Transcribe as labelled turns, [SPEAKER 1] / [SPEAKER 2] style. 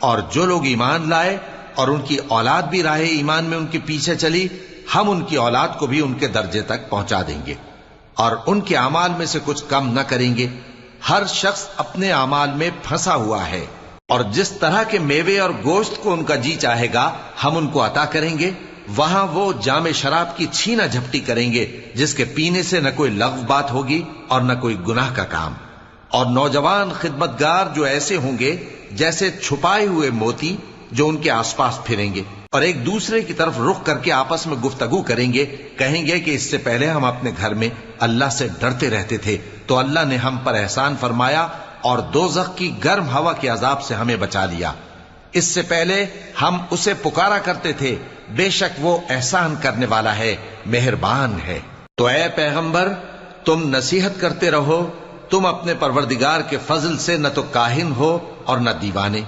[SPEAKER 1] اور جو لوگ ایمان لائے اور ان کی اولاد بھی راہ ایمان میں ان کے پیچھے چلی، ہم ان کی اولاد کو بھی ان کے درجے تک پہنچا دیں گے اور ان کے اعمال میں سے کچھ کم نہ کریں گے۔ ہر شخص اپنے اعمال میں پھنسا ہوا ہے، اور جس طرح کے میوے اور گوشت کو ان کا جی چاہے گا ہم ان کو عطا کریں گے۔ وہاں وہ جام شراب کی چھینا جھپٹی کریں گے جس کے پینے سے نہ کوئی لغو بات ہوگی اور نہ کوئی گناہ کا کام۔ اور نوجوان خدمتگار جو ایسے ہوں گے جیسے چھپائے ہوئے موتی جو ان کے آس پاس پھریں گے اور ایک دوسرے کی طرف رخ کر کے آپس میں گفتگو کریں گے، کہیں گے کہ اس سے پہلے ہم اپنے گھر میں اللہ سے ڈرتے رہتے تھے تو اللہ نے ہم پر احسان فرمایا اور دوزخ کی گرم ہوا کے عذاب سے ہمیں بچا لیا۔ اس سے پہلے ہم اسے پکارا کرتے تھے، بے شک وہ احسان کرنے والا ہے، مہربان ہے۔ تو اے پیغمبر تم نصیحت کرتے رہو، تم اپنے پروردگار کے فضل سے نہ تو کاہن ہو اور نہ دیوانے۔